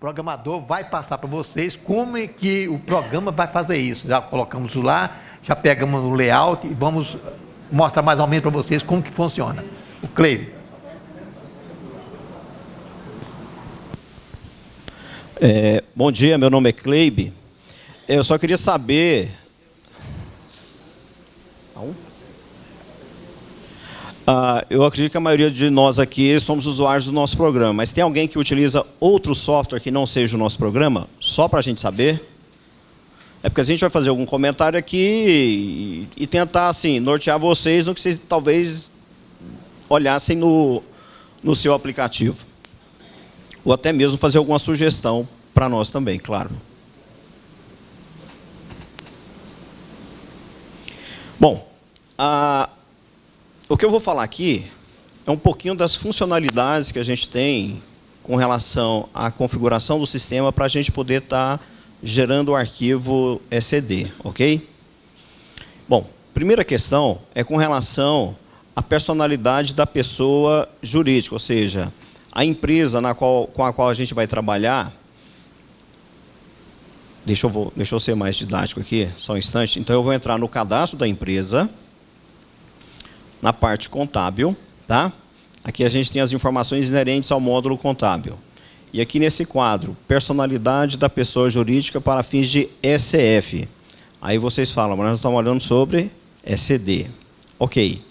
programador vai passar para vocês como é que o programa vai fazer isso. Já colocamos lá, já pegamos o layout e vamos mostrar mais ou menos para vocês como que funciona. O Cleide. Bom dia, meu nome é Cleibe. Eu só queria saber... eu acredito que a maioria de nós aqui somos usuários do nosso programa, mas tem alguém que utiliza outro software que não seja o nosso programa? Só para a gente saber? É porque a gente vai fazer algum comentário aqui e tentar assim, nortear vocês no que vocês talvez olhassem no seu aplicativo. Ou até mesmo fazer alguma sugestão para nós também, claro. Bom, o que eu vou falar aqui é um pouquinho das funcionalidades que a gente tem com relação à configuração do sistema para a gente poder estar gerando o arquivo SCD, ok? Bom, primeira questão é com relação à personalidade da pessoa jurídica, ou seja, a empresa com a qual a gente vai trabalhar. Deixa eu ser mais didático aqui, só um instante. Então, eu vou entrar no cadastro da empresa, na parte contábil, tá? Aqui a gente tem as informações inerentes ao módulo contábil. E aqui nesse quadro, personalidade da pessoa jurídica para fins de SF. Aí vocês falam, mas nós estamos olhando sobre SCD. Ok.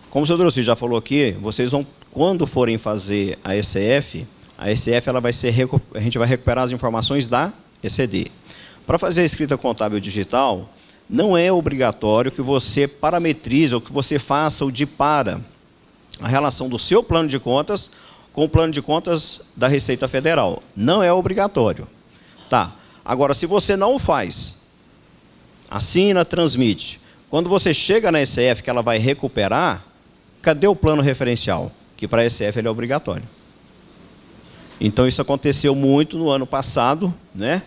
Como o senhor Drossi já falou aqui, vocês vão, quando forem fazer a SF ela vai ser, a gente vai recuperar as informações da SCD. Para fazer a escrita contábil digital, não é obrigatório que você parametrize ou que você faça o de para a relação do seu plano de contas com o plano de contas da Receita Federal. Não é obrigatório. Tá. Agora, se você não o faz, assina, transmite. Quando você chega na SF que ela vai recuperar, cadê o plano referencial? Que para a SF ele é obrigatório. Então, isso aconteceu muito no ano passado, né?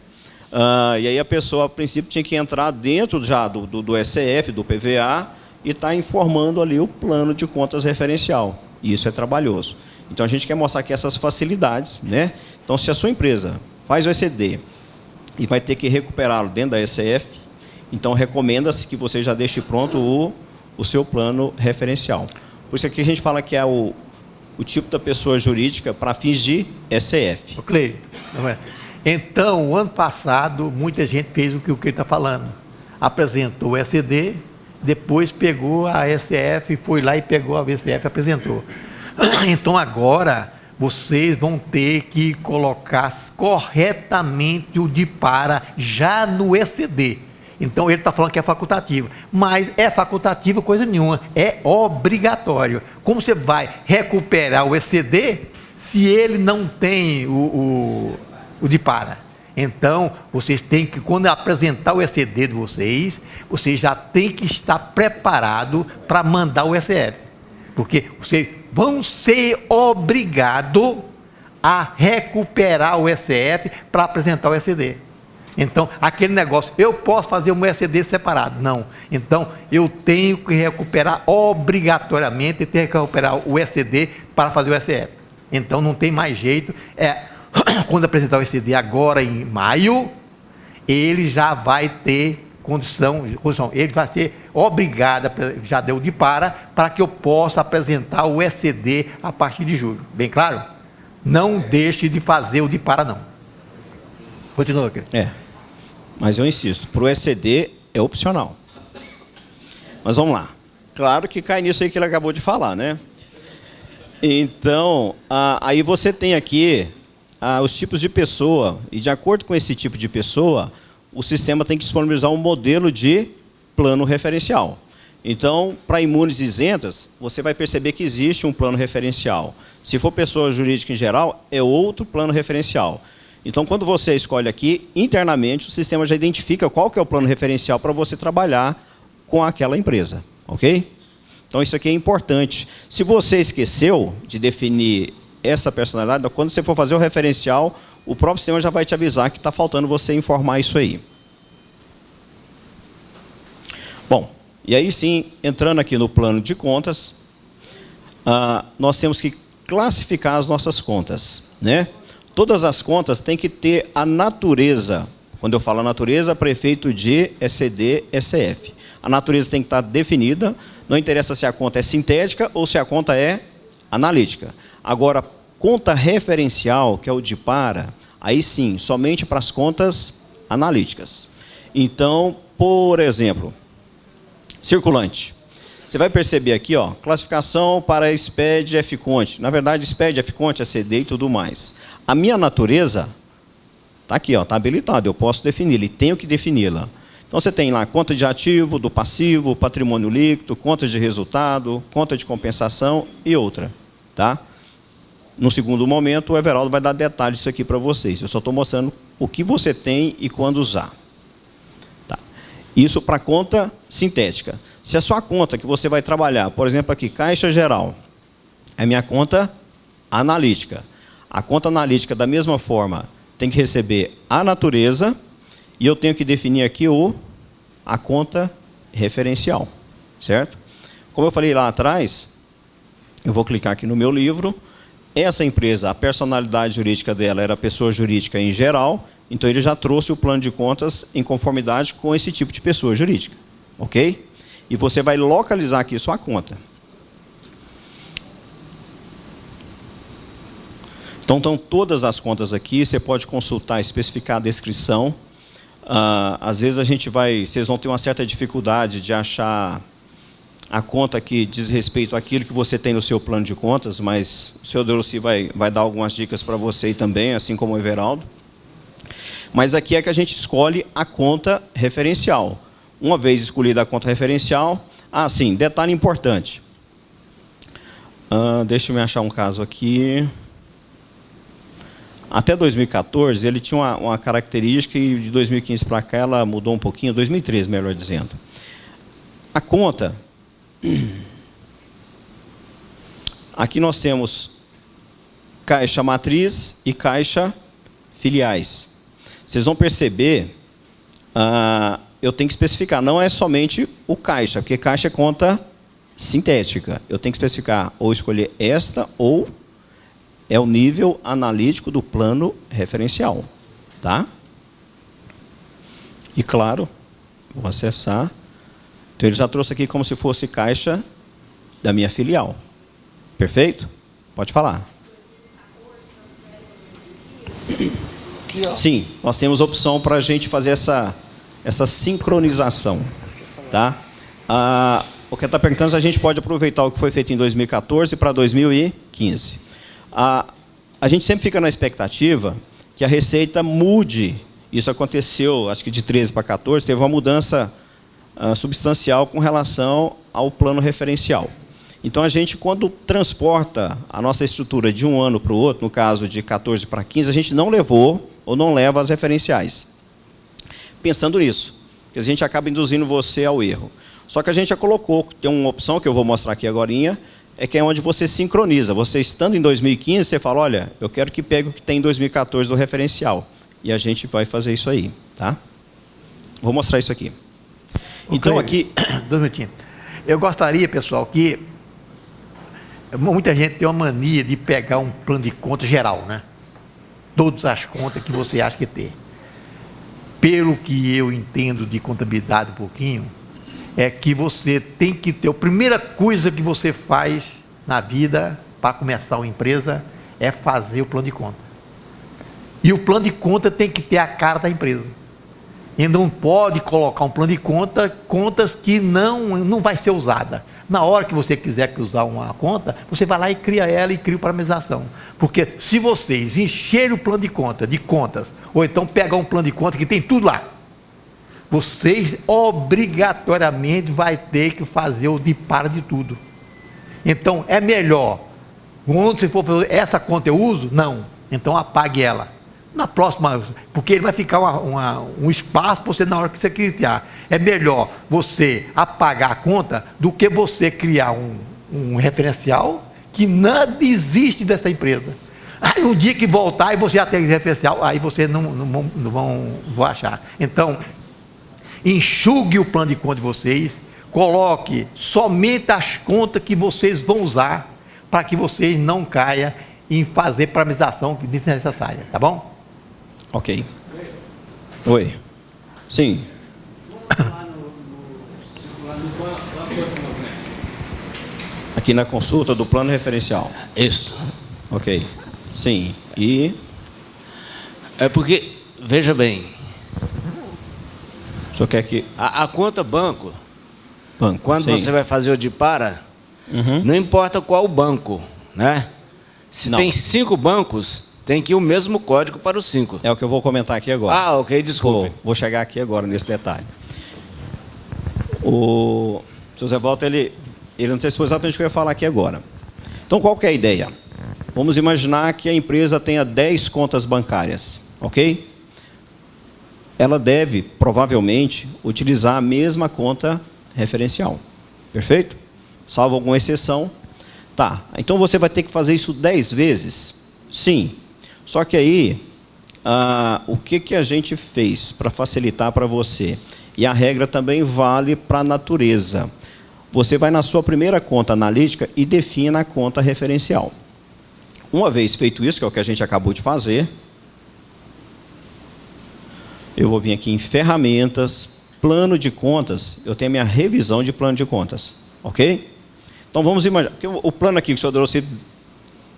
E aí a pessoa, a princípio, tinha que entrar dentro já do SF, do PVA, e estar informando ali o plano de contas referencial. E isso é trabalhoso. Então, a gente quer mostrar aqui essas facilidades, né? Então, se a sua empresa faz o SCD e vai ter que recuperá-lo dentro da SF, então, recomenda-se que você já deixe pronto o seu plano referencial. Por isso aqui a gente fala que é o tipo da pessoa jurídica para fins de SF. Cleide, então, o ano passado, muita gente fez o que ele está falando. Apresentou o SCD, depois pegou a SF, foi lá e pegou a VCF e apresentou. Então, agora, vocês vão ter que colocar corretamente o de para já no SCD. Então, ele está falando que é facultativo. Mas é facultativo coisa nenhuma, é obrigatório. Como você vai recuperar o SCD se ele não tem o de para? Então, vocês têm que, quando apresentar o SCD de vocês já têm que estar preparado para mandar o SF. Porque vocês vão ser obrigados a recuperar o SF para apresentar o SCD. Então, aquele negócio, eu posso fazer um SCD separado? Não. Então, eu tenho que recuperar obrigatoriamente, tenho que recuperar o SCD para fazer o SF. Então, não tem mais jeito. Quando apresentar o SCD agora em maio, ele já vai ter condição, ele vai ser obrigado, já deu de para que eu possa apresentar o SCD a partir de julho. Bem claro? Não deixe de fazer o de para, não. Continua aqui. Mas eu insisto, para o SCD é opcional. Mas vamos lá. Claro que cai nisso aí que ele acabou de falar, né? Então, aí você tem aqui os tipos de pessoa, e de acordo com esse tipo de pessoa, o sistema tem que disponibilizar um modelo de plano referencial. Então, para imunes isentas, você vai perceber que existe um plano referencial. Se for pessoa jurídica em geral, é outro plano referencial. Então, quando você escolhe aqui, internamente, o sistema já identifica qual que é o plano referencial para você trabalhar com aquela empresa, ok? Então, isso aqui é importante. Se você esqueceu de definir essa personalidade, quando você for fazer o referencial, o próprio sistema já vai te avisar que está faltando você informar isso aí. Bom, e aí sim, entrando aqui no plano de contas, nós temos que classificar as nossas contas, né? Todas as contas têm que ter a natureza. Quando eu falo natureza, prefeito de ECD, ECF. A natureza tem que estar definida, não interessa se a conta é sintética ou se a conta é analítica. Agora, conta referencial, que é o de para, aí sim, somente para as contas analíticas. Então, por exemplo, circulante. Você vai perceber aqui, ó, classificação para SPED, FConte. Na verdade, SPED, FConte, ECD e tudo mais. A minha natureza está aqui, está habilitado, eu posso definir, e tenho que defini-la. Então, você tem lá conta de ativo, do passivo, patrimônio líquido, conta de resultado, conta de compensação e outra. Tá? No segundo momento, o Everaldo vai dar detalhes disso aqui para vocês. Eu só estou mostrando o que você tem e quando usar. Tá. Isso para conta sintética. Se a sua conta que você vai trabalhar, por exemplo, aqui, caixa geral, é minha conta analítica. A conta analítica, da mesma forma, tem que receber a natureza e eu tenho que definir aqui a conta referencial. Certo? Como eu falei lá atrás, eu vou clicar aqui no meu livro. Essa empresa, a personalidade jurídica dela era pessoa jurídica em geral, então ele já trouxe o plano de contas em conformidade com esse tipo de pessoa jurídica. Ok? E você vai localizar aqui sua conta. Então, estão todas as contas aqui, você pode consultar, especificar a descrição. Às vezes vocês vão ter uma certa dificuldade de achar a conta que diz respeito àquilo que você tem no seu plano de contas, mas o senhor Deluci vai dar algumas dicas para você também, assim como o Everaldo. Mas aqui é que a gente escolhe a conta referencial. Uma vez escolhida a conta referencial, sim, detalhe importante. Deixa eu me achar um caso aqui. Até 2014, ele tinha uma característica e de 2015 para cá ela mudou um pouquinho, 2013, melhor dizendo. A conta... Aqui nós temos caixa matriz e caixa filiais. Vocês vão perceber, eu tenho que especificar, não é somente o caixa, porque caixa é conta sintética. Eu tenho que especificar ou escolher esta ou é o nível analítico do plano referencial. Tá? E claro, vou acessar. Então, ele já trouxe aqui como se fosse caixa da minha filial. Perfeito? Pode falar. Sim, nós temos opção para a gente fazer essa sincronização. Tá? O que está perguntando se a gente pode aproveitar o que foi feito em 2014 para 2015. A gente sempre fica na expectativa que a Receita mude. Isso aconteceu, acho que de 13 para 14, teve uma mudança substancial com relação ao plano referencial. Então, a gente, quando transporta a nossa estrutura de um ano para o outro, no caso de 14 para 15, a gente não levou ou não leva as referenciais. Pensando nisso, que a gente acaba induzindo você ao erro. Só que a gente já colocou, tem uma opção que eu vou mostrar aqui agorinha, que é onde você sincroniza. Você estando em 2015, você fala, olha, eu quero que pegue o que tem em 2014 do referencial. E a gente vai fazer isso aí. Tá? Vou mostrar isso aqui. Então, aqui... 2 minutinhos. Eu gostaria, pessoal, que muita gente tem uma mania de pegar um plano de conta geral, né? Todas as contas que você acha que tem. Pelo que eu entendo de contabilidade um pouquinho, é que você tem que ter... A primeira coisa que você faz na vida, para começar uma empresa, é fazer o plano de conta. E o plano de conta tem que ter a cara da empresa. E não pode colocar um plano de contas que não vai ser usada. Na hora que você quiser usar uma conta, você vai lá e cria ela e cria parametrização. Porque se vocês encherem o plano de contas, ou então pegar um plano de conta que tem tudo lá, vocês obrigatoriamente vai ter que fazer o de para de tudo. Então, é melhor, quando você for fazer essa conta eu uso? Não. Então, apague ela. Na próxima, porque ele vai ficar um espaço para você na hora que você criar. É melhor você apagar a conta do que você criar um referencial que nada existe dessa empresa. Aí um dia que voltar e você já tem referencial, aí você não vão achar. Então, enxugue o plano de conta de vocês, coloque somente as contas que vocês vão usar para que vocês não caiam em fazer paralisação que diz necessária, tá bom? Ok. Oi. Sim. Aqui na consulta do plano referencial. Isso. Ok. Sim. E... É porque, veja bem, o senhor quer que... a conta banco, quando sim. você vai fazer o de para, não importa qual banco, né? Se Não. tem 5 bancos, tem que ir o mesmo código para os 5. É o que eu vou comentar aqui agora. Ah, ok, desculpe. Vou chegar aqui agora nesse detalhe. O seu Zé Walter, ele não tem exatamente o que eu ia falar aqui agora. Então, qual que é a ideia? Vamos imaginar que a empresa tenha 10 contas bancárias, ok? Ela deve, provavelmente, utilizar a mesma conta referencial. Perfeito? Salvo alguma exceção. Tá, então você vai ter que fazer isso 10 vezes? Sim. Só que aí, o que a gente fez para facilitar para você? E a regra também vale para a natureza. Você vai na sua primeira conta analítica e define a conta referencial. Uma vez feito isso, que é o que a gente acabou de fazer, eu vou vir aqui em ferramentas, plano de contas, eu tenho a minha revisão de plano de contas, ok? Então vamos imaginar, porque o plano aqui que o senhor Dorocito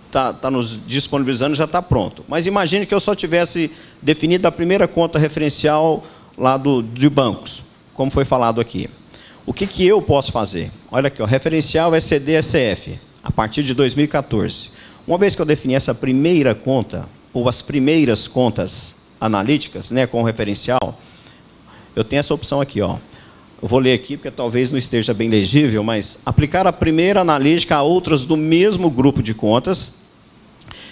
está nos disponibilizando já está pronto. Mas imagine que eu só tivesse definido a primeira conta referencial lá de bancos, como foi falado aqui. O que eu posso fazer? Olha aqui, ó, referencial SCD-SF, a partir de 2014. Uma vez que eu defini essa primeira conta, ou as primeiras contas analíticas, né, com o referencial, eu tenho essa opção aqui, ó. Eu vou ler aqui, porque talvez não esteja bem legível, mas aplicar a primeira analítica a outras do mesmo grupo de contas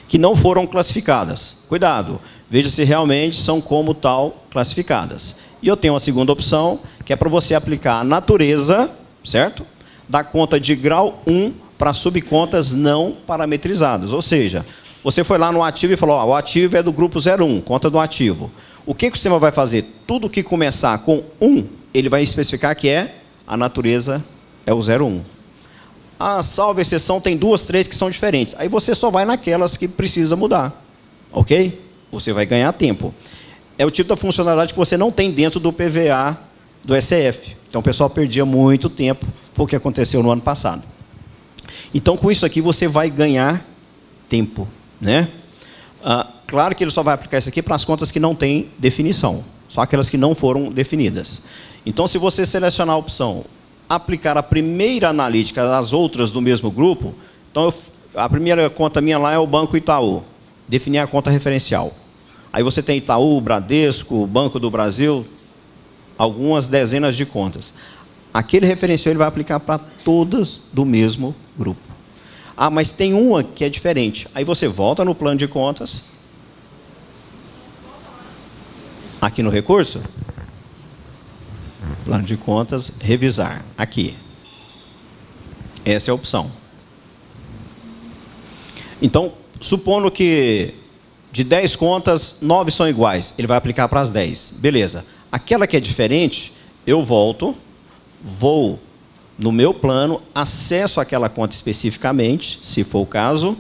que não foram classificadas. Cuidado, veja se realmente são como tal classificadas. E eu tenho uma segunda opção, que é para você aplicar a natureza, certo? Da conta de grau 1 para subcontas não parametrizadas. Ou seja, você foi lá no ativo e falou, ó, o ativo é do grupo 01, conta do ativo. O que o sistema vai fazer? Tudo que começar com 1, ele vai especificar que a natureza é o 01. A salva exceção tem 2, 3 que são diferentes. Aí você só vai naquelas que precisa mudar. Ok? Você vai ganhar tempo. É o tipo da funcionalidade que você não tem dentro do PVA do SF. Então o pessoal perdia muito tempo. Foi o que aconteceu no ano passado. Então com isso aqui você vai ganhar tempo, né? Claro que ele só vai aplicar isso aqui para as contas que não têm definição. Só aquelas que não foram definidas. Então se você selecionar a opção aplicar a primeira analítica às outras do mesmo grupo, então a primeira conta minha lá é o Banco Itaú. Definir a conta referencial. Aí você tem Itaú, Bradesco, Banco do Brasil, algumas dezenas de contas. Aquele referencial ele vai aplicar para todas do mesmo grupo. Ah, mas tem uma que é diferente. Aí você volta no plano de contas, aqui no recurso, plano de contas, revisar, aqui. Essa é a opção. Então, supondo que de 10 contas, 9 são iguais, ele vai aplicar para as 10. Beleza. Aquela que é diferente, eu volto, vou no meu plano, acesso aquela conta especificamente, se for o caso.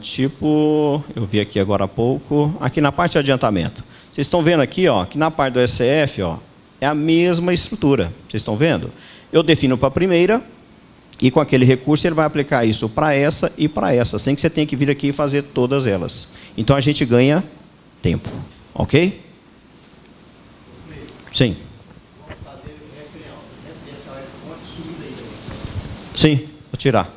Tipo, eu vi aqui agora há pouco, aqui na parte de adiantamento. Vocês estão vendo aqui, ó, que na parte do SF, ó, é a mesma estrutura. Vocês estão vendo? Eu defino para a primeira, e com aquele recurso ele vai aplicar isso para essa e para essa, sem que você tenha que vir aqui e fazer todas elas. Então a gente ganha tempo. Ok? Sim. Sim, vou tirar.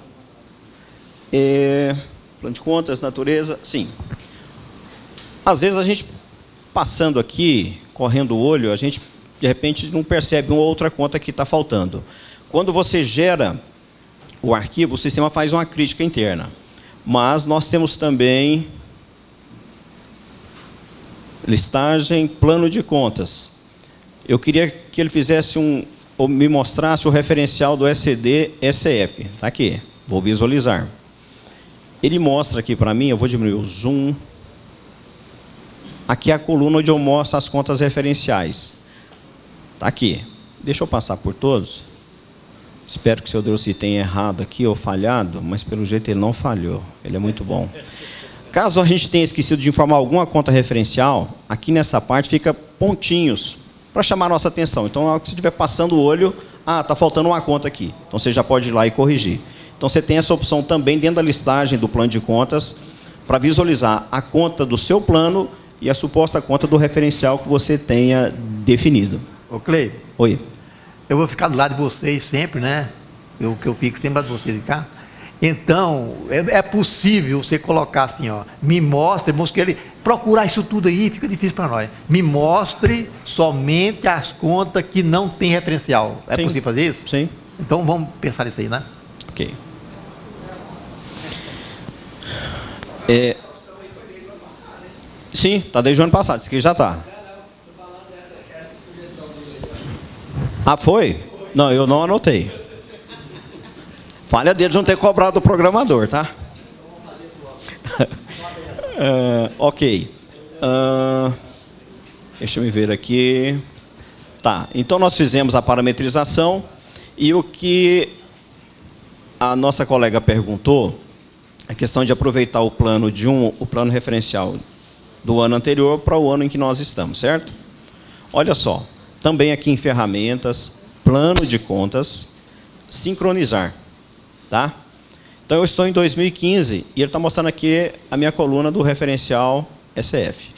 Plano de contas, natureza, sim. Às vezes a gente, passando aqui, correndo o olho, a gente, de repente, não percebe uma outra conta que está faltando. Quando você gera o arquivo, o sistema faz uma crítica interna. Mas nós temos também listagem, plano de contas. Eu queria que ele fizesse ou me mostrasse o referencial do SCD-SF. Está aqui, vou visualizar. Ele mostra aqui para mim, eu vou diminuir o zoom. Aqui é a coluna onde eu mostro as contas referenciais. Está aqui. Deixa eu passar por todos. Espero que o senhor Drossi tenha errado aqui ou falhado, mas pelo jeito ele não falhou. Ele é muito bom. Caso a gente tenha esquecido de informar alguma conta referencial, aqui nessa parte fica pontinhos para chamar a nossa atenção. Então, na hora que você estiver passando o olho, está faltando uma conta aqui. Então, você já pode ir lá e corrigir. Então, você tem essa opção também dentro da listagem do plano de contas para visualizar a conta do seu plano e a suposta conta do referencial que você tenha definido. Ô, Cleide. Oi. Eu vou ficar do lado de vocês sempre, né? Eu fico sempre do lado de vocês de cá. Então, é possível você colocar assim, ó, me mostre ele procurar isso tudo aí, fica difícil para nós. Me mostre somente as contas que não tem referencial. É possível fazer isso? Sim. Então, vamos pensar nisso aí, né? Ok. Sim, está desde o ano passado, isso aqui já está. Ah, foi? Não, eu não anotei. Falha dele de não ter cobrado o programador, tá? Ok. Deixa eu me ver aqui. Tá, então nós fizemos a parametrização e o que a nossa colega perguntou, a questão de aproveitar o plano o plano referencial do ano anterior para o ano em que nós estamos, certo? Olha só, também aqui em ferramentas, plano de contas, sincronizar, tá? Então eu estou em 2015 e ele está mostrando aqui a minha coluna do referencial SF.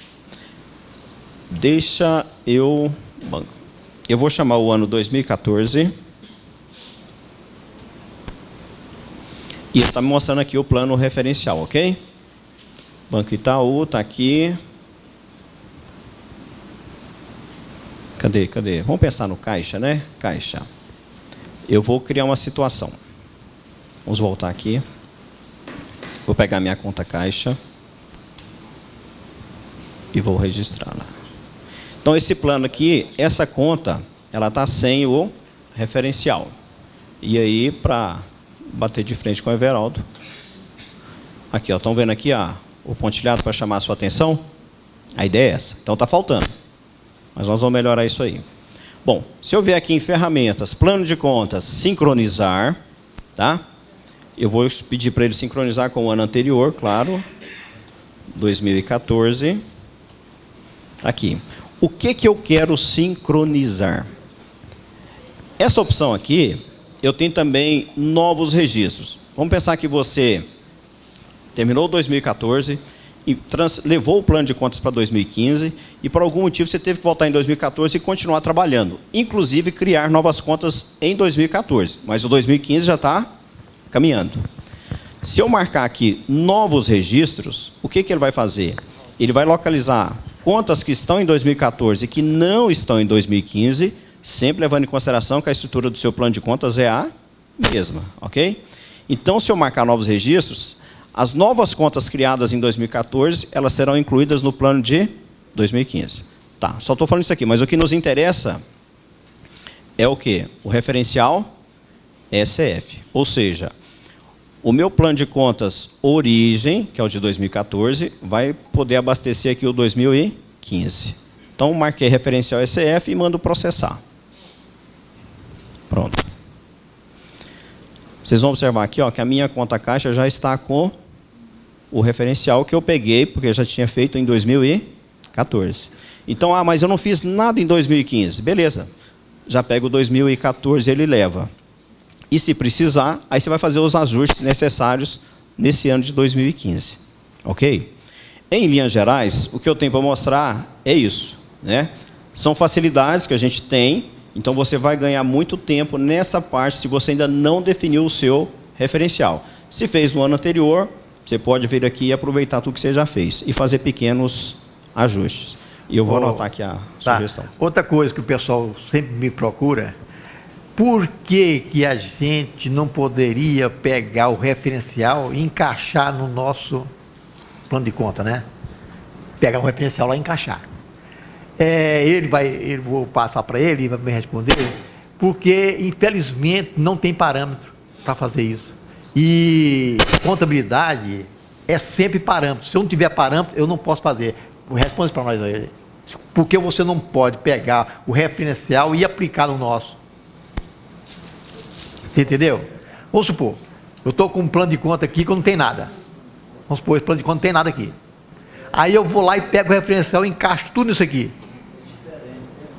Deixa eu vou chamar o ano 2014 e ele está me mostrando aqui o plano referencial, ok? Banco Itaú está aqui. Cadê? Vamos pensar no caixa, né? Caixa. Eu vou criar uma situação. Vamos voltar aqui. Vou pegar minha conta caixa e vou registrar lá. Então, esse plano aqui, essa conta, ela está sem o referencial. E aí, para bater de frente com o Everaldo, aqui, ó, estão vendo aqui o pontilhado para chamar a sua atenção? A ideia é essa. Então, está faltando. Mas nós vamos melhorar isso aí. Bom, se eu vier aqui em ferramentas, plano de contas, sincronizar, tá? Eu vou pedir para ele sincronizar com o ano anterior, claro, 2014. Aqui. O que eu quero sincronizar? Essa opção aqui, eu tenho também novos registros. Vamos pensar que você terminou 2014 e levou o plano de contas para 2015 e por algum motivo você teve que voltar em 2014 e continuar trabalhando, inclusive criar novas contas em 2014, mas o 2015 já está caminhando. Se eu marcar aqui novos registros, o que ele vai fazer? Ele vai localizar contas que estão em 2014 e que não estão em 2015, sempre levando em consideração que a estrutura do seu plano de contas é a mesma, ok? Então, se eu marcar novos registros, as novas contas criadas em 2014, elas serão incluídas no plano de 2015. Tá, só estou falando isso aqui, mas o que nos interessa é o quê? O referencial SF. Ou seja, o meu plano de contas origem, que é o de 2014, vai poder abastecer aqui o 2015. Então, marquei referencial SF e mando processar. Pronto. Vocês vão observar aqui, ó, que a minha conta caixa já está com o referencial que eu peguei, porque eu já tinha feito em 2014. Então, mas eu não fiz nada em 2015. Beleza. Já pego o 2014 e ele leva. E se precisar, aí você vai fazer os ajustes necessários nesse ano de 2015. Ok? Em linhas gerais, o que eu tenho para mostrar é isso, né? São facilidades que a gente tem, então você vai ganhar muito tempo nessa parte se você ainda não definiu o seu referencial. Se fez no ano anterior, você pode vir aqui e aproveitar tudo que você já fez e fazer pequenos ajustes. E eu vou anotar aqui a sugestão. Outra coisa que o pessoal sempre me procura, por que a gente não poderia pegar o referencial e encaixar no nosso plano de conta, né? Pegar o referencial lá e encaixar. Eu vou passar para ele e vai me responder, porque infelizmente não tem parâmetro para fazer isso. E contabilidade é sempre parâmetro. Se eu não tiver parâmetro, eu não posso fazer. Responde para nós aí. Por que você não pode pegar o referencial e aplicar no nosso? Você entendeu? Vamos supor, eu estou com um plano de conta aqui que não tem nada. Vamos supor, esse plano de conta não tem nada aqui. Aí eu vou lá e pego o referencial e encaixo tudo nisso aqui.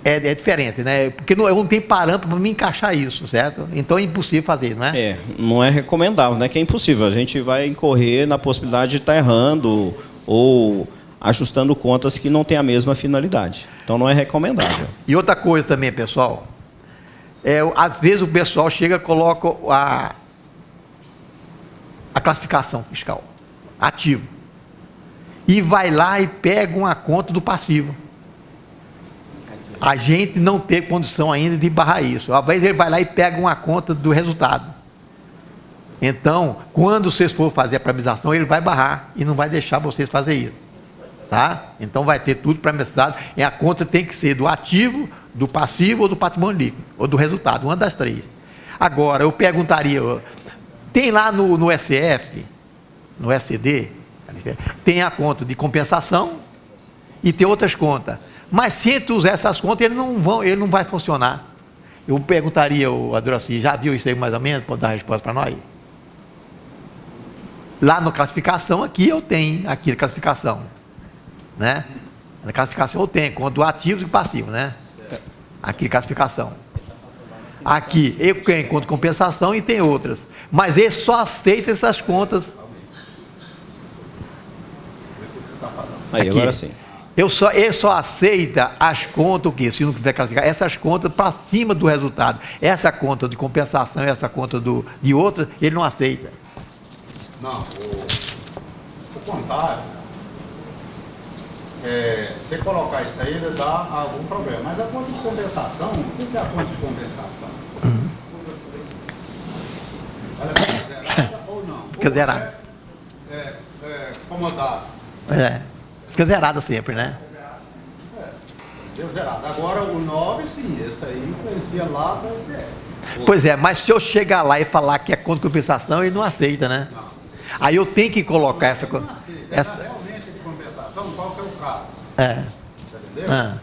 É diferente, né? Porque eu não tenho parâmetro para me encaixar isso, certo? Então é impossível fazer, não é? Não é recomendável, não é que é impossível. A gente vai incorrer na possibilidade de estar errando ou ajustando contas que não têm a mesma finalidade. Então não é recomendável. E outra coisa também, pessoal, às vezes o pessoal chega e coloca a classificação fiscal, ativo, e vai lá e pega uma conta do passivo. A gente não teve condição ainda de barrar isso. Às vezes ele vai lá e pega uma conta do resultado. Então, quando vocês for fazer a premização, ele vai barrar e não vai deixar vocês fazer isso. Tá? Então vai ter tudo premiado. E a conta tem que ser do ativo, do passivo ou do patrimônio líquido, ou do resultado, uma das três. Agora, eu perguntaria, tem lá no SF, no SCD, tem a conta de compensação e tem outras contas. Mas se tu usar essas contas, ele não vai funcionar. Eu perguntaria, o Adoraci, já viu isso aí mais ou menos? Pode dar a resposta para nós? Lá na classificação, aqui eu tenho, aqui na classificação. Né? Na classificação eu tenho, conta do ativo e passivo, né? Aqui, classificação. Aqui, eu tenho conta de compensação e tem outras. Mas ele só aceita essas contas. Aí, aqui. agora sim. Ele só aceita as contas, o quê? Se não quiser classificar, essas contas para cima do resultado. Essa conta de compensação, essa conta de outra, ele não aceita. Não, o contábil, se colocar isso aí, ele dá algum problema. Mas a conta de compensação, o que é a conta de compensação? Ela fica zerada ou não? Fica zerada. Acomodado. Fica zerada sempre, né? Deu zerado. Agora o 9, sim, esse aí influencia lá para esse Pois é, mas se eu chegar lá e falar que é conta de compensação, ele não aceita, né? Não. Aí eu tenho que colocar essa coisa. Realmente de compensação, qual que é o caso? Você entendeu?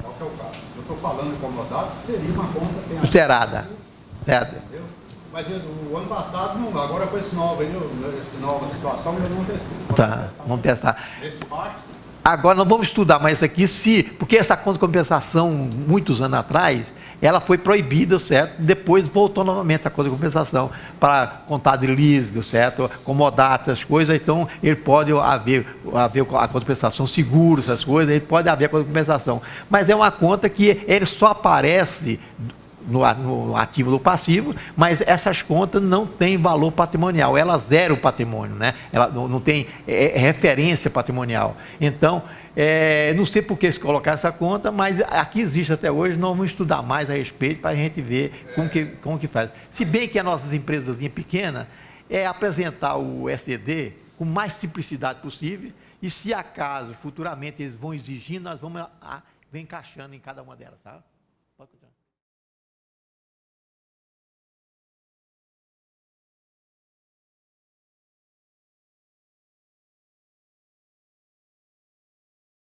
Qual que é o caso? Eu estou falando incomodado, que seria uma conta que tem Zerada. Certo. Entendeu? Mas o ano passado, não, agora com esse novo aí, essa nova situação, eu não testei. Tá, vamos testar. Esse parte, Agora nós vamos estudar mais isso aqui, porque essa conta de compensação, muitos anos atrás, ela foi proibida, certo? Depois voltou novamente a conta de compensação para contar de líquido, certo? Comodato, essas coisas, então ele pode haver a conta de compensação, seguro, essas coisas, ele pode haver a conta de compensação. Mas é uma conta que ele só aparece no ativo do passivo, mas essas contas não têm valor patrimonial, ela zera o patrimônio, né? Ela não tem referência patrimonial. Então, não sei por que se colocar essa conta, mas aqui existe até hoje, nós vamos estudar mais a respeito para a gente ver como que faz. Se bem que as nossas empresas pequenas apresentar o SCD com mais simplicidade possível, e se acaso futuramente eles vão exigindo, nós vamos encaixando em cada uma delas, tá?